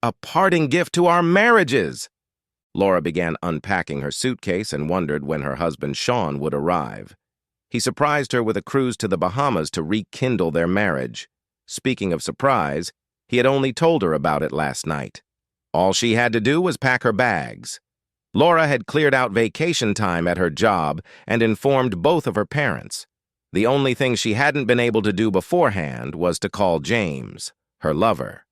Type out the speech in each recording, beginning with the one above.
A parting gift to our marriages! Laura began unpacking her suitcase and wondered when her husband Sean would arrive. He surprised her with a cruise to the Bahamas to rekindle their marriage. Speaking of surprise, he had only told her about it last night. All she had to do was pack her bags. Laura had cleared out vacation time at her job and informed both of her parents. The only thing she hadn't been able to do beforehand was to call James, her lover.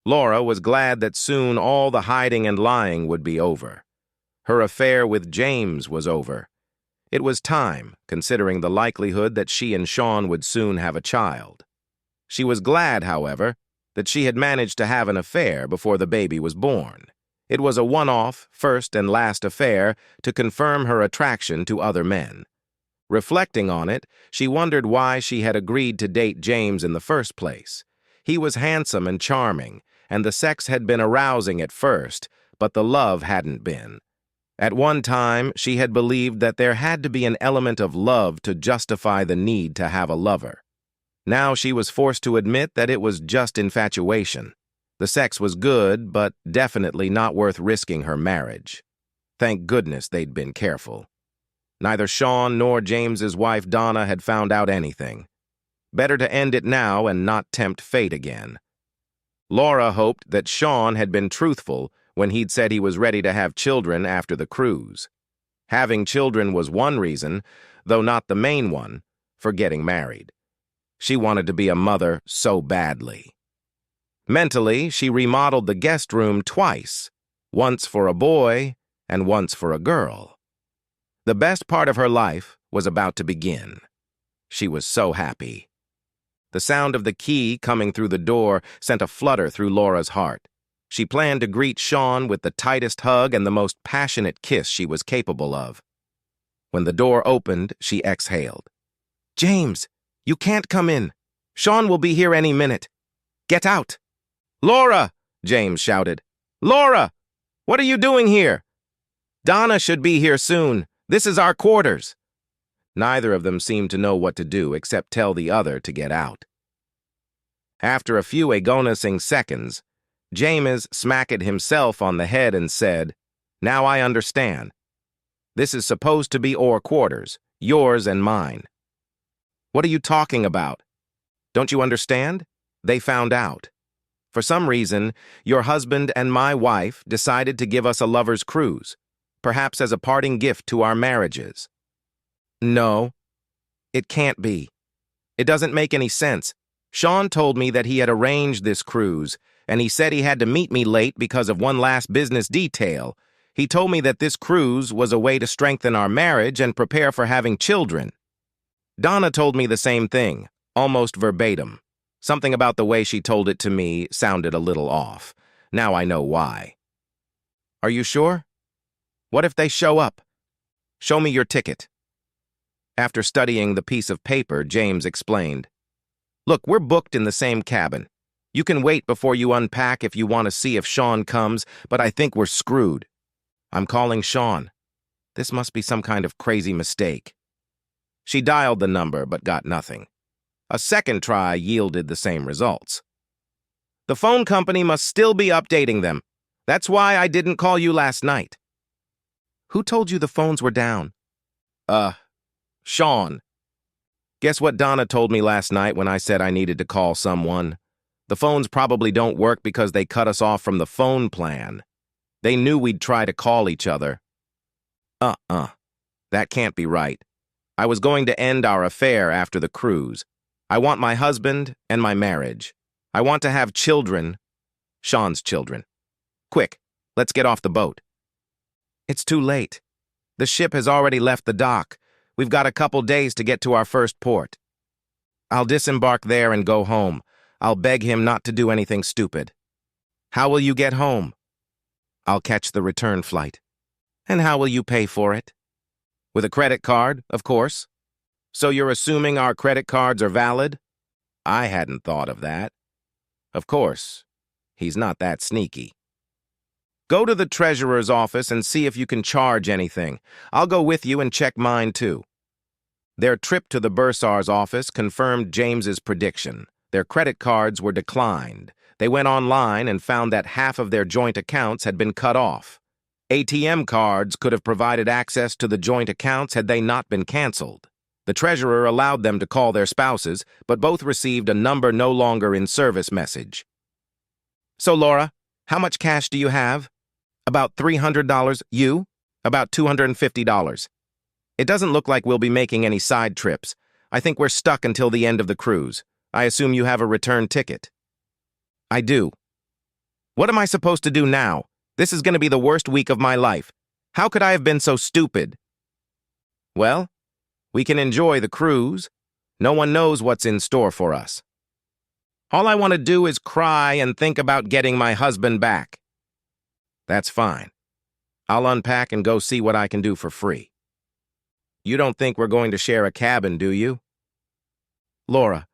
Laura was glad that soon all the hiding and lying would be over. Her affair with James was over. It was time, considering the likelihood that she and Sean would soon have a child. She was glad, however, that she had managed to have an affair before the baby was born. It was a one-off, first and last affair to confirm her attraction to other men. Reflecting on it, she wondered why she had agreed to date James in the first place. He was handsome and charming, and the sex had been arousing at first, but the love hadn't been. At one time, she had believed that there had to be an element of love to justify the need to have a lover. Now she was forced to admit that it was just infatuation. The sex was good, but definitely not worth risking her marriage. Thank goodness they'd been careful. Neither Sean nor James's wife Donna had found out anything. Better to end it now and not tempt fate again. Laura hoped that Sean had been truthful when he'd said he was ready to have children after the cruise. Having children was one reason, though not the main one, for getting married. She wanted to be a mother so badly. Mentally, she remodeled the guest room twice, once for a boy and once for a girl. The best part of her life was about to begin. She was so happy. The sound of the key coming through the door sent a flutter through Laura's heart. She planned to greet Sean with the tightest hug and the most passionate kiss she was capable of. When the door opened, she exhaled. "James, you can't come in. Sean will be here any minute. Get out!" "Laura!" James shouted. "Laura! What are you doing here?" "Donna should be here soon. This is our quarters." Neither of them seemed to know what to do except tell the other to get out. After a few agonizing seconds, James smacked himself on the head and said, "Now I understand. This is supposed to be our quarters, yours and mine." "What are you talking about? Don't you understand? They found out. For some reason, your husband and my wife decided to give us a lover's cruise, perhaps as a parting gift to our marriages." "No, it can't be. It doesn't make any sense. Sean told me that he had arranged this cruise, and he said he had to meet me late because of one last business detail. He told me that this cruise was a way to strengthen our marriage and prepare for having children." Donna told me the same thing, almost verbatim. Something about the way she told it to me sounded a little off. Now I know why. "Are you sure? What if they show up? Show me your ticket." After studying the piece of paper, James explained, "Look, we're booked in the same cabin. You can wait before you unpack if you want to see if Sean comes, but I think we're screwed. I'm calling Sean. This must be some kind of crazy mistake." She dialed the number but got nothing. A second try yielded the same results. "The phone company must still be updating them. That's why I didn't call you last night." "Who told you the phones were down?" Sean. Guess what Donna told me last night when I said I needed to call someone? The phones probably don't work because they cut us off from the phone plan. They knew we'd try to call each other." That can't be right. I was going to end our affair after the cruise. I want my husband and my marriage. I want to have children, Sean's children. Quick, let's get off the boat." "It's too late. The ship has already left the dock. We've got a couple days to get to our first port." "I'll disembark there and go home. I'll beg him not to do anything stupid." "How will you get home?" "I'll catch the return flight." "And how will you pay for it?" "With a credit card, of course." "So you're assuming our credit cards are valid?" I hadn't thought of that. Of course, he's not that sneaky. "Go to the treasurer's office and see if you can charge anything. I'll go with you and check mine, too." Their trip to the bursar's office confirmed James's prediction. Their credit cards were declined. They went online and found that half of their joint accounts had been cut off. ATM cards could have provided access to the joint accounts had they not been canceled. The treasurer allowed them to call their spouses, but both received a number no longer in service message. So, Laura, how much cash do you have? About $300. You? About $250. It doesn't look like we'll be making any side trips. I think we're stuck until the end of the cruise. I assume you have a return ticket. I do. What am I supposed to do now? This is going to be the worst week of my life. How could I have been so stupid? Well, we can enjoy the cruise. No one knows what's in store for us. All I want to do is cry and think about getting my husband back. That's fine. I'll unpack and go see what I can do for free. You don't think we're going to share a cabin, do you? Laura,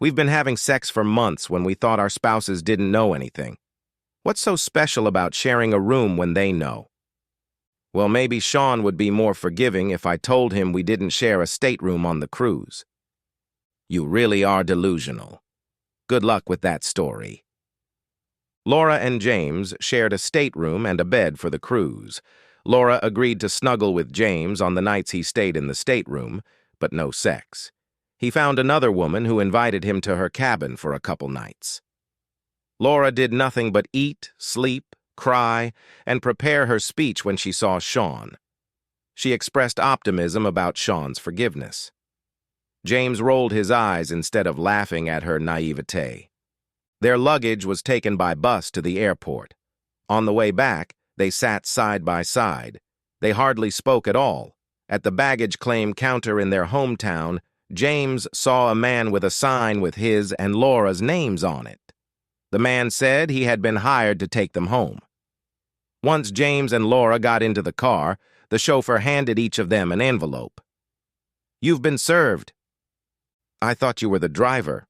we've been having sex for months when we thought our spouses didn't know anything. What's so special about sharing a room when they know? Well, maybe Sean would be more forgiving if I told him we didn't share a stateroom on the cruise. You really are delusional. Good luck with that story. Laura and James shared a stateroom and a bed for the cruise. Laura agreed to snuggle with James on the nights he stayed in the stateroom, but no sex. He found another woman who invited him to her cabin for a couple nights. Laura did nothing but eat, sleep, cry, and prepare her speech when she saw Sean. She expressed optimism about Sean's forgiveness. James rolled his eyes instead of laughing at her naivete. Their luggage was taken by bus to the airport. On the way back, they sat side by side. They hardly spoke at all. At the baggage claim counter in their hometown, James saw a man with a sign with his and Laura's names on it. The man said he had been hired to take them home. Once James and Laura got into the car, the chauffeur handed each of them an envelope. "You've been served." "I thought you were the driver."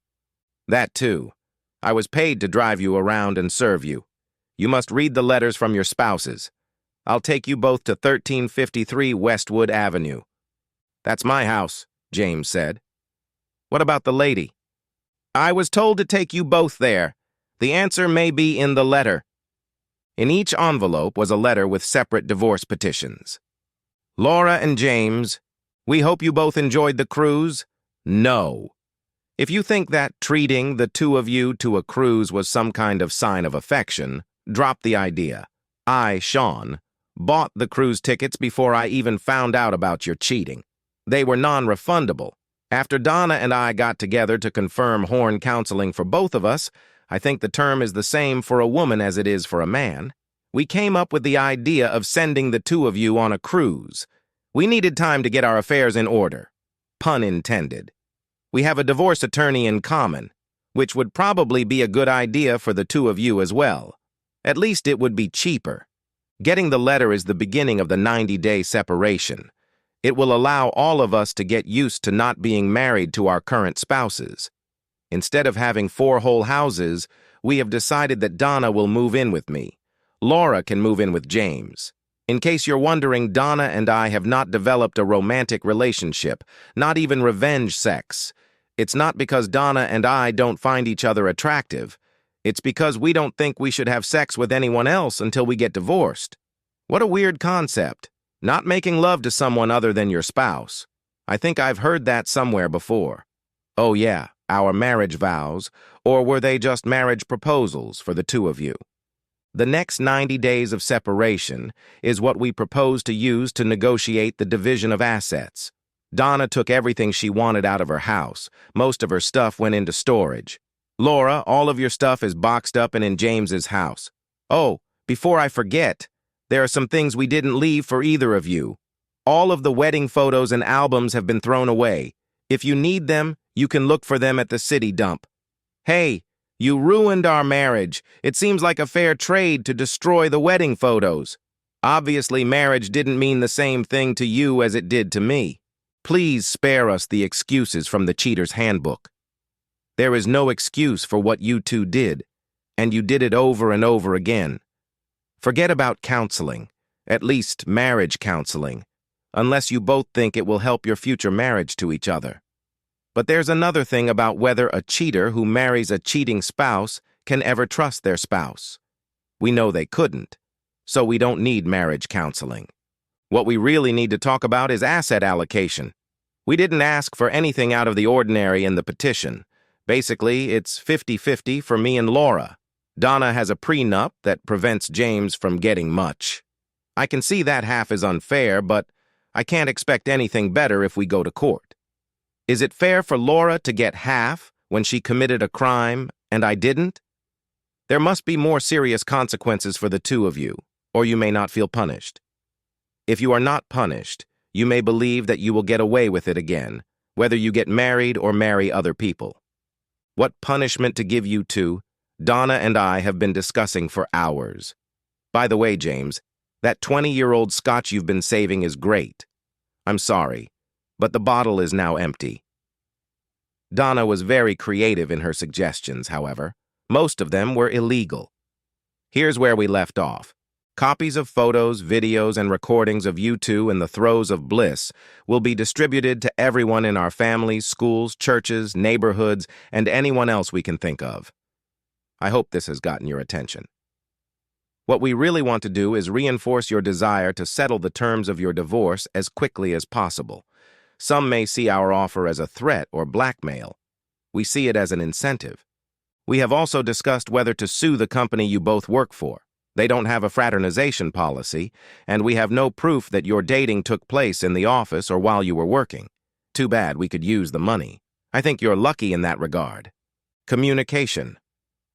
"That too. I was paid to drive you around and serve you. You must read the letters from your spouses. I'll take you both to 1353 Westwood Avenue." "That's my house," James said. "What about the lady?" "I was told to take you both there. The answer may be in the letter." In each envelope was a letter with separate divorce petitions. "Laura and James, we hope you both enjoyed the cruise. No. If you think that treating the two of you to a cruise was some kind of sign of affection, drop the idea. I, Sean, bought the cruise tickets before I even found out about your cheating. They were non-refundable. After Donna and I got together to confirm horn counseling for both of us, I think the term is the same for a woman as it is for a man, we came up with the idea of sending the two of you on a cruise. We needed time to get our affairs in order. Pun intended. We have a divorce attorney in common, which would probably be a good idea for the two of you as well. At least it would be cheaper. Getting the letter is the beginning of the 90-day separation. It will allow all of us to get used to not being married to our current spouses. Instead of having 4 whole houses, we have decided that Donna will move in with me. Laura can move in with James. In case you're wondering, Donna and I have not developed a romantic relationship, not even revenge sex. It's not because Donna and I don't find each other attractive. It's because we don't think we should have sex with anyone else until we get divorced. What a weird concept. Not making love to someone other than your spouse. I think I've heard that somewhere before. Oh yeah, our marriage vows, or were they just marriage proposals for the two of you? The next 90 days of separation is what we propose to use to negotiate the division of assets. Donna took everything she wanted out of her house. Most of her stuff went into storage. Laura, all of your stuff is boxed up and in James's house. Oh, before I forget, there are some things we didn't leave for either of you. All of the wedding photos and albums have been thrown away. If you need them, you can look for them at the city dump. Hey, you ruined our marriage. It seems like a fair trade to destroy the wedding photos. Obviously, marriage didn't mean the same thing to you as it did to me. Please spare us the excuses from the cheater's handbook. There is no excuse for what you two did, and you did it over and over again. Forget about counseling, at least marriage counseling, unless you both think it will help your future marriage to each other. But there's another thing about whether a cheater who marries a cheating spouse can ever trust their spouse. We know they couldn't, so we don't need marriage counseling. What we really need to talk about is asset allocation. We didn't ask for anything out of the ordinary in the petition. Basically, it's 50-50 for me and Laura. Donna has a prenup that prevents James from getting much. I can see that half is unfair, but I can't expect anything better if we go to court. Is it fair for Laura to get half when she committed a crime and I didn't? There must be more serious consequences for the two of you, or you may not feel punished. If you are not punished, you may believe that you will get away with it again, whether you get married or marry other people. What punishment to give you two, Donna and I have been discussing for hours. By the way, James, that 20-year-old scotch you've been saving is great. I'm sorry, but the bottle is now empty. Donna was very creative in her suggestions, however. Most of them were illegal. Here's where we left off. Copies of photos, videos, and recordings of you two in the throes of bliss will be distributed to everyone in our families, schools, churches, neighborhoods, and anyone else we can think of. I hope this has gotten your attention. What we really want to do is reinforce your desire to settle the terms of your divorce as quickly as possible. Some may see our offer as a threat or blackmail. We see it as an incentive. We have also discussed whether to sue the company you both work for. They don't have a fraternization policy, and we have no proof that your dating took place in the office or while you were working. Too bad, we could use the money. I think you're lucky in that regard. Communication.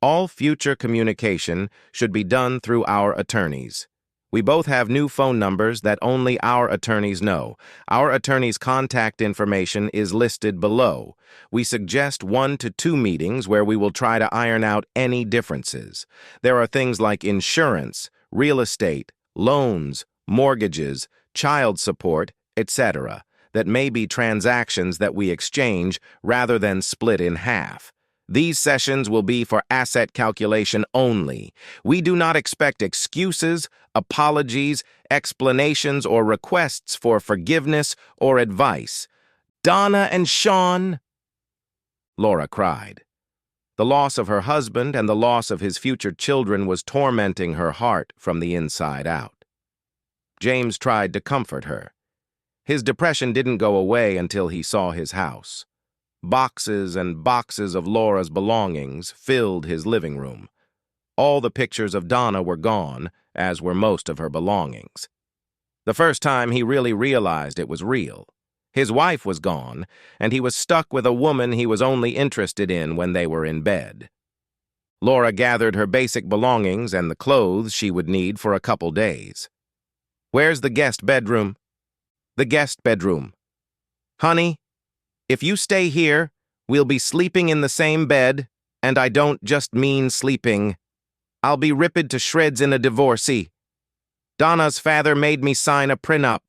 All future communication should be done through our attorneys. We both have new phone numbers that only our attorneys know. Our attorney's contact information is listed below. We suggest 1 to 2 meetings where we will try to iron out any differences. There are things like insurance, real estate, loans, mortgages, child support, etc., that may be transactions that we exchange rather than split in half. These sessions will be for asset calculation only. We do not expect excuses, apologies, explanations, or requests for forgiveness or advice. Donna and Sean, Laura cried. The loss of her husband and the loss of his future children was tormenting her heart from the inside out. James tried to comfort her. His depression didn't go away until he saw his house. Boxes and boxes of Laura's belongings filled his living room. All the pictures of Donna were gone, as were most of her belongings. The first time he really realized it was real. His wife was gone, and he was stuck with a woman he was only interested in when they were in bed. Laura gathered her basic belongings and the clothes she would need for a couple days. "Where's the guest bedroom?" "The guest bedroom." "Honey, if you stay here, we'll be sleeping in the same bed, and I don't just mean sleeping. I'll be ripped to shreds in a divorcee. Donna's father made me sign a prenup.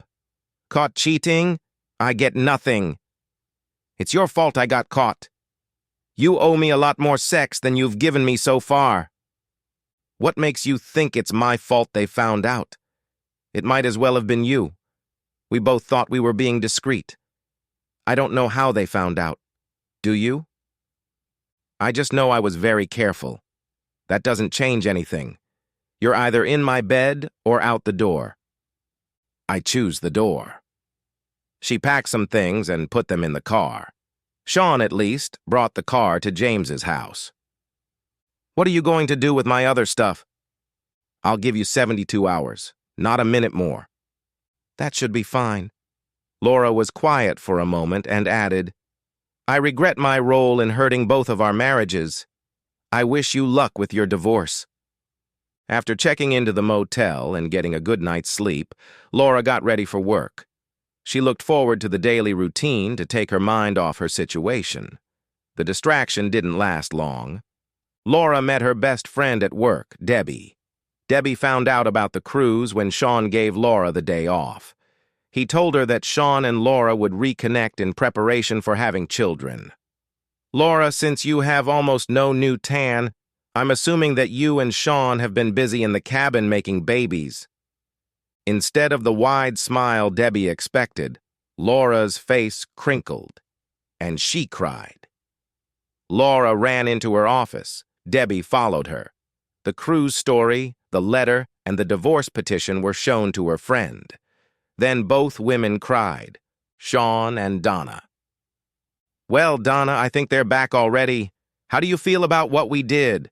Caught cheating, I get nothing. It's your fault I got caught. You owe me a lot more sex than you've given me so far. What makes you think it's my fault they found out? It might as well have been you. We both thought we were being discreet. I don't know how they found out. Do you? I just know I was very careful. That doesn't change anything. You're either in my bed or out the door. I choose the door." She packed some things and put them in the car. Sean, at least, brought the car to James's house. "What are you going to do with my other stuff?" "I'll give you 72 hours, not a minute more." "That should be fine." Laura was quiet for a moment and added, "I regret my role in hurting both of our marriages. I wish you luck with your divorce." After checking into the motel and getting a good night's sleep, Laura got ready for work. She looked forward to the daily routine to take her mind off her situation. The distraction didn't last long. Laura met her best friend at work, Debbie. Debbie found out about the cruise when Sean gave Laura the day off. He told her that Sean and Laura would reconnect in preparation for having children. "Laura, since you have almost no new tan, I'm assuming that you and Sean have been busy in the cabin making babies." Instead of the wide smile Debbie expected, Laura's face crinkled, and she cried. Laura ran into her office, Debbie followed her. The cruise story, the letter, and the divorce petition were shown to her friend. Then both women cried, Sean and Donna. "Well, Donna, I think they're back already. How do you feel about what we did?"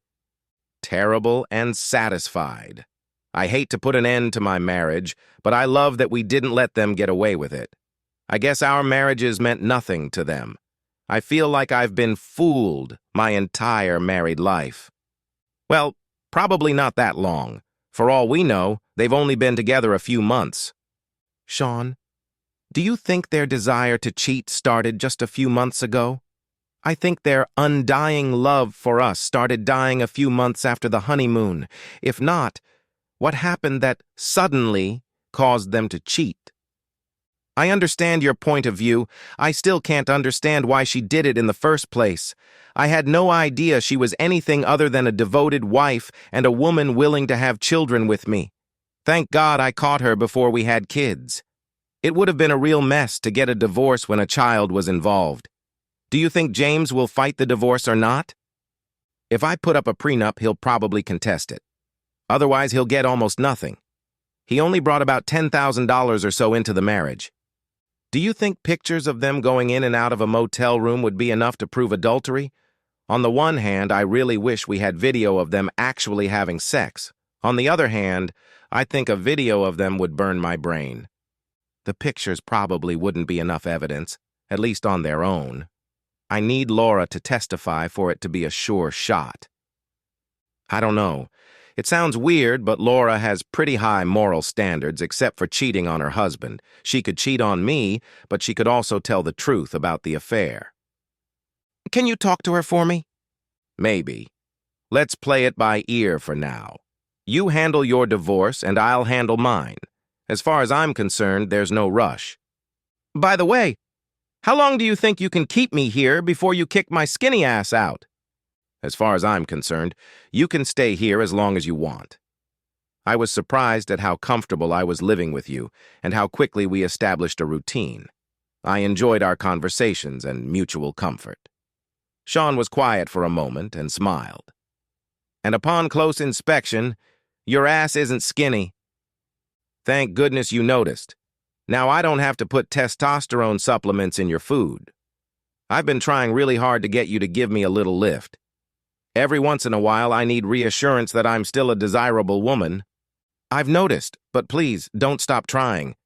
"Terrible and satisfied. I hate to put an end to my marriage, but I love that we didn't let them get away with it. I guess our marriages meant nothing to them. I feel like I've been fooled my entire married life." "Well, probably not that long. For all we know, they've only been together a few months." "Sean, do you think their desire to cheat started just a few months ago? I think their undying love for us started dying a few months after the honeymoon. If not, what happened that suddenly caused them to cheat?" "I understand your point of view. I still can't understand why she did it in the first place. I had no idea she was anything other than a devoted wife and a woman willing to have children with me. Thank God I caught her before we had kids. It would have been a real mess to get a divorce when a child was involved. Do you think James will fight the divorce or not?" "If I put up a prenup, he'll probably contest it. Otherwise, he'll get almost nothing. He only brought about $10,000 or so into the marriage. Do you think pictures of them going in and out of a motel room would be enough to prove adultery? On the one hand, I really wish we had video of them actually having sex. On the other hand, I think a video of them would burn my brain. The pictures probably wouldn't be enough evidence, at least on their own. I need Laura to testify for it to be a sure shot." "I don't know. It sounds weird, but Laura has pretty high moral standards except for cheating on her husband. She could cheat on me, but she could also tell the truth about the affair." "Can you talk to her for me?" "Maybe. Let's play it by ear for now. You handle your divorce and I'll handle mine. As far as I'm concerned, there's no rush." "By the way, how long do you think you can keep me here before you kick my skinny ass out?" "As far as I'm concerned, you can stay here as long as you want." I was surprised at how comfortable I was living with you and how quickly we established a routine. I enjoyed our conversations and mutual comfort. Sean was quiet for a moment and smiled. "And upon close inspection, your ass isn't skinny. Thank goodness you noticed. Now I don't have to put testosterone supplements in your food. I've been trying really hard to get you to give me a little lift. Every once in a while, I need reassurance that I'm still a desirable woman." "I've noticed, but please, don't stop trying."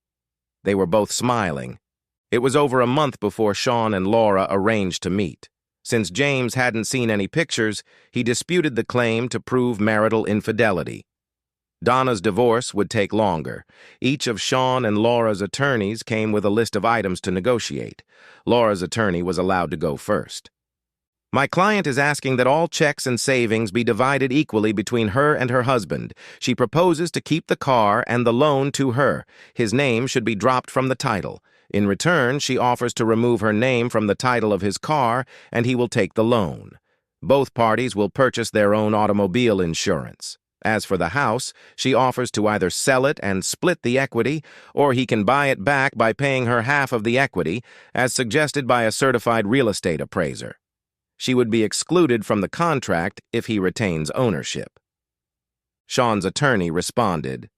They were both smiling. It was over a month before Sean and Laura arranged to meet. Since James hadn't seen any pictures, he disputed the claim to prove marital infidelity. Donna's divorce would take longer. Each of Sean and Laura's attorneys came with a list of items to negotiate. Laura's attorney was allowed to go first. "My client is asking that all checks and savings be divided equally between her and her husband. She proposes to keep the car and the loan to her. His name should be dropped from the title. In return, she offers to remove her name from the title of his car, and he will take the loan. Both parties will purchase their own automobile insurance. As for the house, she offers to either sell it and split the equity, or he can buy it back by paying her half of the equity, as suggested by a certified real estate appraiser. She would be excluded from the contract if he retains ownership." Sean's attorney responded,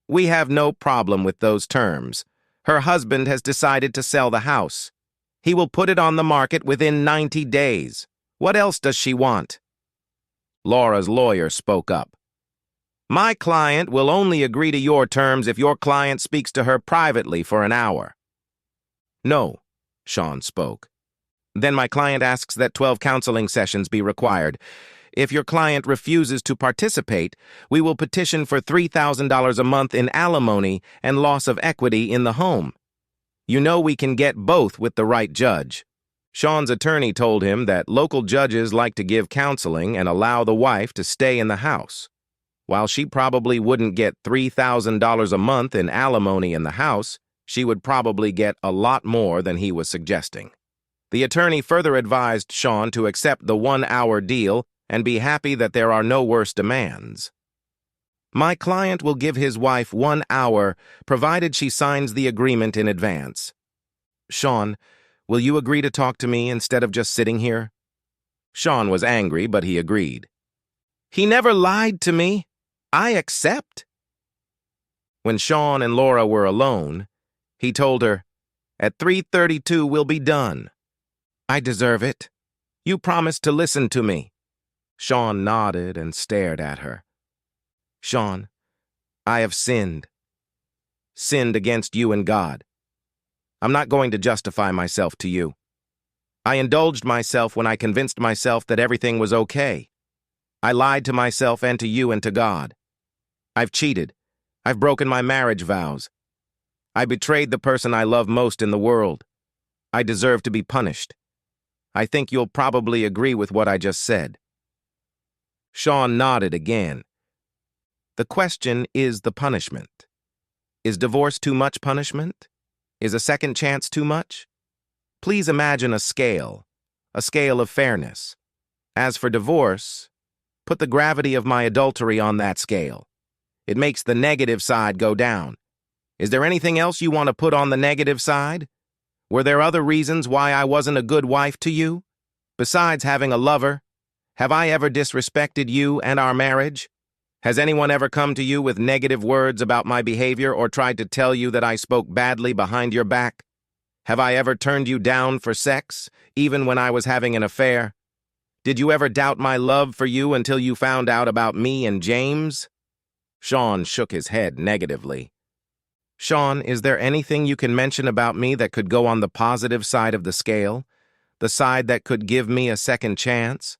"We have no problem with those terms. Her husband has decided to sell the house. He will put it on the market within 90 days. What else does she want?" Laura's lawyer spoke up. "My client will only agree to your terms if your client speaks to her privately for an hour." "No," Sean spoke. "Then my client asks that 12 counseling sessions be required. If your client refuses to participate, we will petition for $3,000 a month in alimony and loss of equity in the home. You know we can get both with the right judge." Sean's attorney told him that local judges like to give counseling and allow the wife to stay in the house. While she probably wouldn't get $3,000 a month in alimony in the house, she would probably get a lot more than he was suggesting. The attorney further advised Sean to accept the 1-hour deal and be happy that there are no worse demands. "My client will give his wife 1 hour, provided she signs the agreement in advance." "Sean, will you agree to talk to me instead of just sitting here?" Sean was angry, but he agreed. He never lied to me. I accept. When Sean and Laura were alone, he told her, "At 3:32 we'll be done." "I deserve it. You promised to listen to me." Sean nodded and stared at her. "Sean, I have sinned. Sinned against you and God. I'm not going to justify myself to you. I indulged myself when I convinced myself that everything was okay. I lied to myself and to you and to God. I've cheated. I've broken my marriage vows. I betrayed the person I love most in the world. I deserve to be punished. I think you'll probably agree with what I just said." Sean nodded again. The question is the punishment. Is divorce too much punishment? Is a second chance too much? Please imagine a scale of fairness. As for divorce, put the gravity of my adultery on that scale. It makes the negative side go down. Is there anything else you want to put on the negative side? Were there other reasons why I wasn't a good wife to you? Besides having a lover, have I ever disrespected you and our marriage? Has anyone ever come to you with negative words about my behavior or tried to tell you that I spoke badly behind your back? Have I ever turned you down for sex, even when I was having an affair? Did you ever doubt my love for you until you found out about me and James? Sean shook his head negatively. Sean, is there anything you can mention about me that could go on the positive side of the scale? The side that could give me a second chance?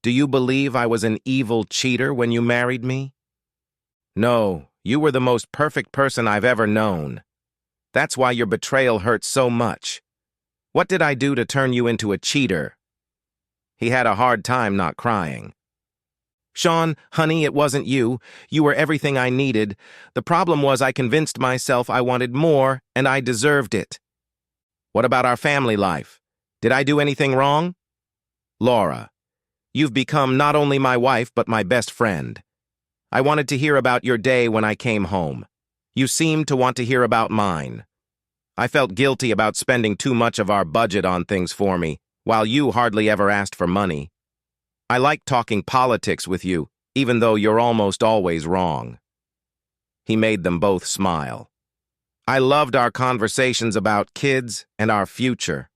Do you believe I was an evil cheater when you married me? No, you were the most perfect person I've ever known. That's why your betrayal hurts so much. What did I do to turn you into a cheater? He had a hard time not crying. Sean, honey, it wasn't you. You were everything I needed. The problem was I convinced myself I wanted more, and I deserved it. What about our family life? Did I do anything wrong? Laura, you've become not only my wife, but my best friend. I wanted to hear about your day when I came home. You seemed to want to hear about mine. I felt guilty about spending too much of our budget on things for me, while you hardly ever asked for money. I like talking politics with you, even though you're almost always wrong. He made them both smile. I loved our conversations about kids and our future.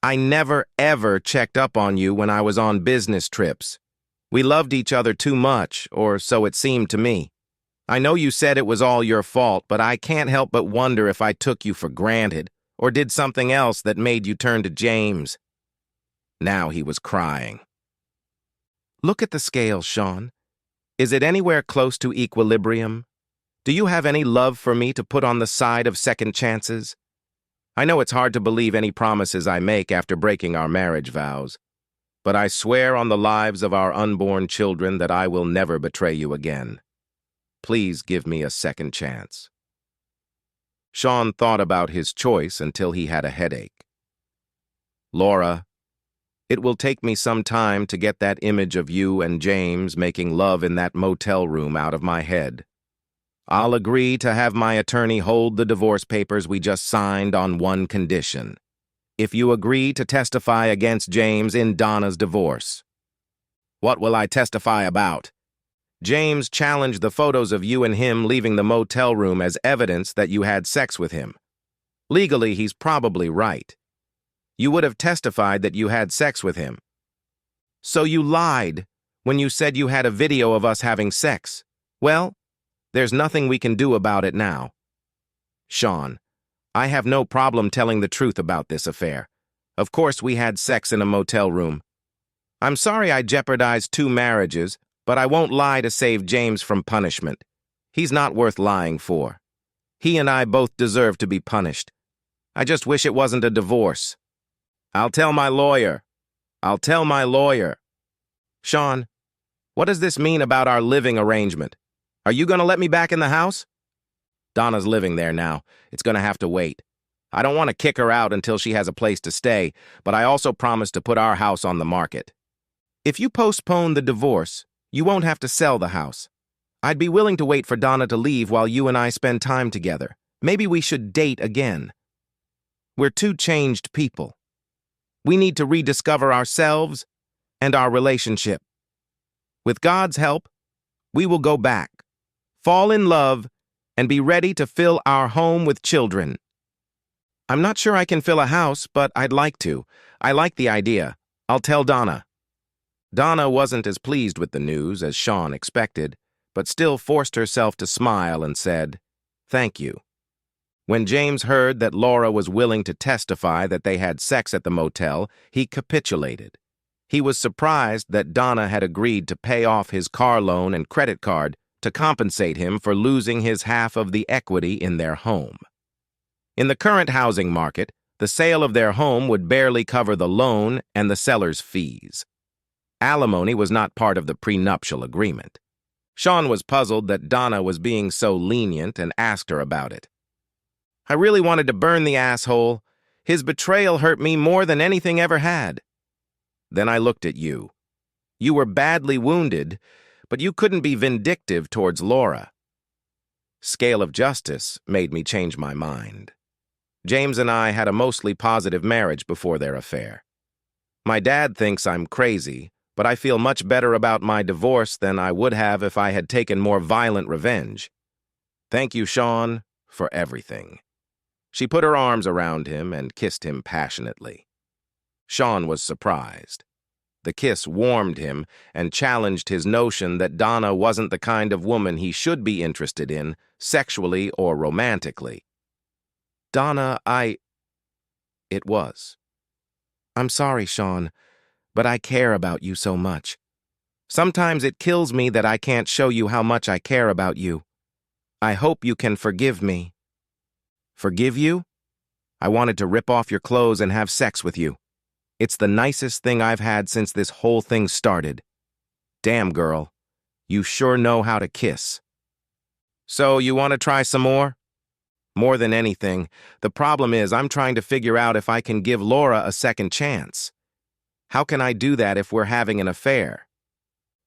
I never, ever checked up on you when I was on business trips. We loved each other too much, or so it seemed to me. I know you said it was all your fault, but I can't help but wonder if I took you for granted, or did something else that made you turn to James. Now he was crying. Look at the scale, Sean. Is it anywhere close to equilibrium? Do you have any love for me to put on the side of second chances? I know it's hard to believe any promises I make after breaking our marriage vows, but I swear on the lives of our unborn children that I will never betray you again. Please give me a second chance. Sean thought about his choice until he had a headache. Laura, it will take me some time to get that image of you and James making love in that motel room out of my head. I'll agree to have my attorney hold the divorce papers we just signed on one condition. If you agree to testify against James in Donna's divorce. What will I testify about? James challenged the photos of you and him leaving the motel room as evidence that you had sex with him. Legally, he's probably right. You would have testified that you had sex with him. So you lied when you said you had a video of us having sex. Well, there's nothing we can do about it now. Sean, I have no problem telling the truth about this affair. Of course we had sex in a motel room. I'm sorry I jeopardized 2 marriages, but I won't lie to save James from punishment. He's not worth lying for. He and I both deserve to be punished. I just wish it wasn't a divorce. I'll tell my lawyer. I'll tell my lawyer. Sean, what does this mean about our living arrangement? Are you going to let me back in the house? Donna's living there now. It's going to have to wait. I don't want to kick her out until she has a place to stay, but I also promised to put our house on the market. If you postpone the divorce, you won't have to sell the house. I'd be willing to wait for Donna to leave while you and I spend time together. Maybe we should date again. We're 2 changed people. We need to rediscover ourselves and our relationship. With God's help, we will go back, fall in love, and be ready to fill our home with children. I'm not sure I can fill a house, but I'd like to. I like the idea. I'll tell Donna. Donna wasn't as pleased with the news as Sean expected, but still forced herself to smile and said, "Thank you." When James heard that Laura was willing to testify that they had sex at the motel, he capitulated. He was surprised that Donna had agreed to pay off his car loan and credit card to compensate him for losing his half of the equity in their home. In the current housing market, the sale of their home would barely cover the loan and the seller's fees. Alimony was not part of the prenuptial agreement. Sean was puzzled that Donna was being so lenient and asked her about it. "I really wanted to burn the asshole. His betrayal hurt me more than anything ever had. Then I looked at you. You were badly wounded, but you couldn't be vindictive towards Laura. Scale of justice made me change my mind. James and I had a mostly positive marriage before their affair. My dad thinks I'm crazy, but I feel much better about my divorce than I would have if I had taken more violent revenge. Thank you, Sean, for everything." She put her arms around him and kissed him passionately. Sean was surprised. The kiss warmed him and challenged his notion that Donna wasn't the kind of woman he should be interested in, sexually or romantically. "Donna, It was. I'm sorry, Sean, but I care about you so much. Sometimes it kills me that I can't show you how much I care about you. I hope you can forgive me." "Forgive you? I wanted to rip off your clothes and have sex with you. It's the nicest thing I've had since this whole thing started. Damn, girl, you sure know how to kiss." "So you want to try some more?" "More than anything, the problem is I'm trying to figure out if I can give Laura a second chance. How can I do that if we're having an affair?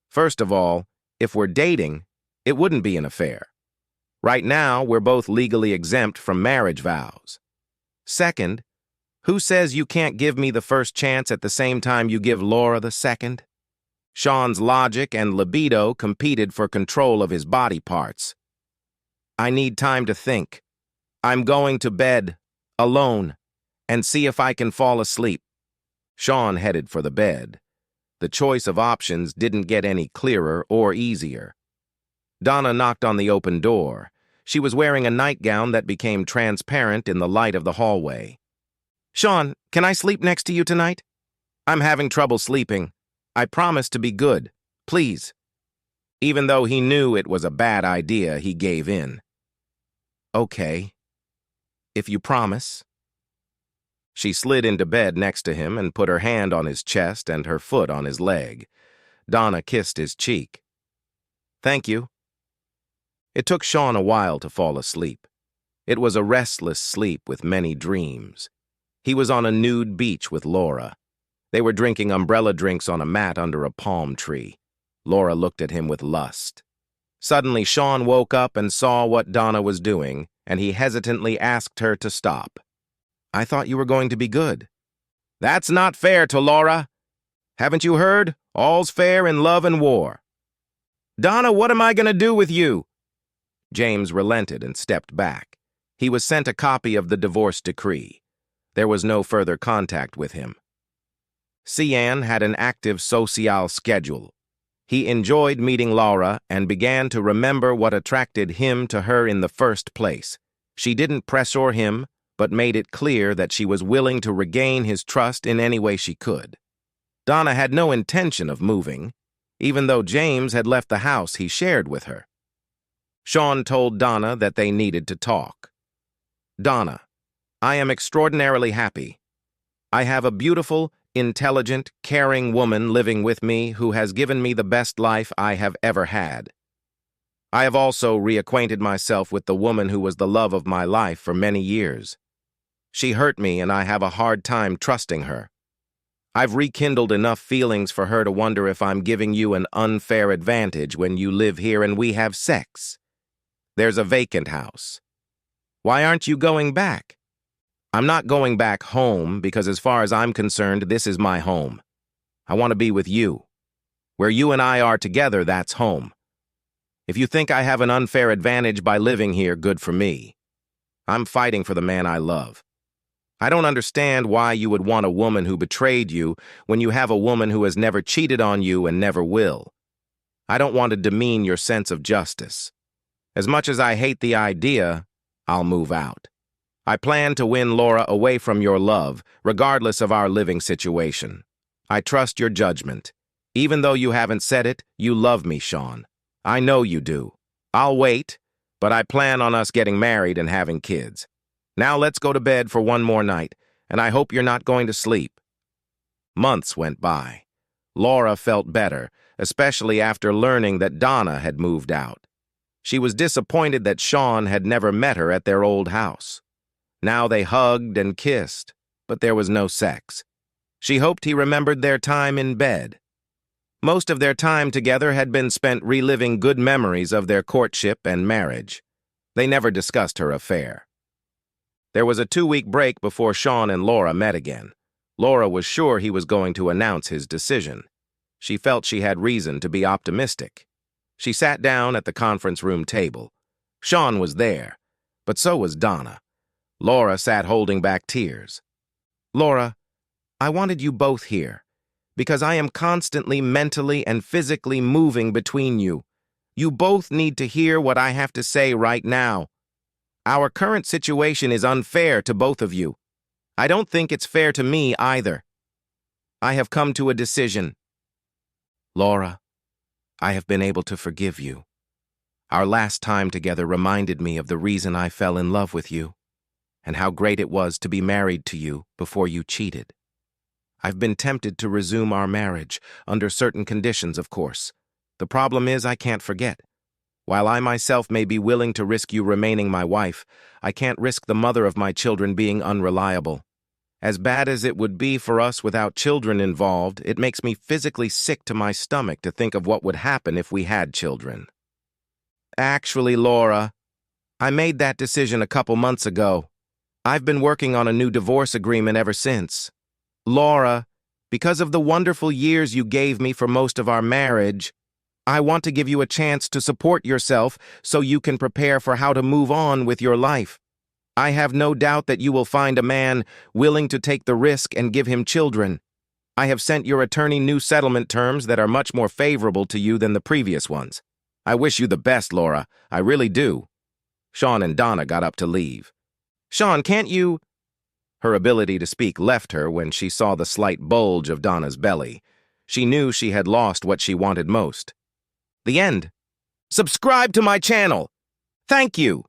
First of all, if we're dating, it wouldn't be an affair. Right now, we're both legally exempt from marriage vows. Second, who says you can't give me the first chance at the same time you give Laura the second?" Sean's logic and libido competed for control of his body parts. "I need time to think. I'm going to bed, alone, and see if I can fall asleep." Sean headed for the bed. The choice of options didn't get any clearer or easier. Donna knocked on the open door. She was wearing a nightgown that became transparent in the light of the hallway. "Sean, can I sleep next to you tonight? I'm having trouble sleeping. I promise to be good. Please." Even though he knew it was a bad idea, he gave in. "Okay. If you promise." She slid into bed next to him and put her hand on his chest and her foot on his leg. Donna kissed his cheek. "Thank you." It took Sean a while to fall asleep. It was a restless sleep with many dreams. He was on a nude beach with Laura. They were drinking umbrella drinks on a mat under a palm tree. Laura looked at him with lust. Suddenly, Sean woke up and saw what Donna was doing, and he hesitantly asked her to stop. "I thought you were going to be good." "That's not fair to Laura. Haven't you heard? All's fair in love and war." "Donna, what am I going to do with you?" James relented and stepped back. He was sent a copy of the divorce decree. There was no further contact with him. Cian had an active social schedule. He enjoyed meeting Laura and began to remember what attracted him to her in the first place. She didn't pressure him, but made it clear that she was willing to regain his trust in any way she could. Donna had no intention of moving, even though James had left the house he shared with her. Sean told Donna that they needed to talk. "Donna, I am extraordinarily happy. I have a beautiful, intelligent, caring woman living with me who has given me the best life I have ever had. I have also reacquainted myself with the woman who was the love of my life for many years. She hurt me and I have a hard time trusting her. I've rekindled enough feelings for her to wonder if I'm giving you an unfair advantage when you live here and we have sex. There's a vacant house. Why aren't you going back?" "I'm not going back home because as far as I'm concerned, this is my home. I want to be with you." Where you and I are together, that's home. If you think I have an unfair advantage by living here, good for me. I'm fighting for the man I love. I don't understand why you would want a woman who betrayed you when you have a woman who has never cheated on you and never will. I don't want to demean your sense of justice. As much as I hate the idea, I'll move out. I plan to win Laura away from your love, regardless of our living situation. I trust your judgment. Even though you haven't said it, you love me, Sean. I know you do. I'll wait, but I plan on us getting married and having kids. Now let's go to bed for one more night, and I hope you're not going to sleep. Months went by. Laura felt better, especially after learning that Donna had moved out. She was disappointed that Sean had never met her at their old house. Now they hugged and kissed, but there was no sex. She hoped he remembered their time in bed. Most of their time together had been spent reliving good memories of their courtship and marriage. They never discussed her affair. There was a 2-week break before Sean and Laura met again. Laura was sure he was going to announce his decision. She felt she had reason to be optimistic. She sat down at the conference room table. Sean was there, but so was Donna. Laura sat holding back tears. Laura, I wanted you both here, because I am constantly mentally and physically moving between you. You both need to hear what I have to say right now. Our current situation is unfair to both of you. I don't think it's fair to me either. I have come to a decision. Laura, I have been able to forgive you. Our last time together reminded me of the reason I fell in love with you, and how great it was to be married to you before you cheated. I've been tempted to resume our marriage, under certain conditions, of course. The problem is I can't forget. While I myself may be willing to risk you remaining my wife, I can't risk the mother of my children being unreliable. As bad as it would be for us without children involved, it makes me physically sick to my stomach to think of what would happen if we had children. Actually, Laura, I made that decision a couple months ago. I've been working on a new divorce agreement ever since. Laura, because of the wonderful years you gave me for most of our marriage, I want to give you a chance to support yourself so you can prepare for how to move on with your life. I have no doubt that you will find a man willing to take the risk and give him children. I have sent your attorney new settlement terms that are much more favorable to you than the previous ones. I wish you the best, Laura. I really do. Sean and Donna got up to leave. Sean, can't you? Her ability to speak left her when she saw the slight bulge of Donna's belly. She knew she had lost what she wanted most. The end. Subscribe to my channel. Thank you.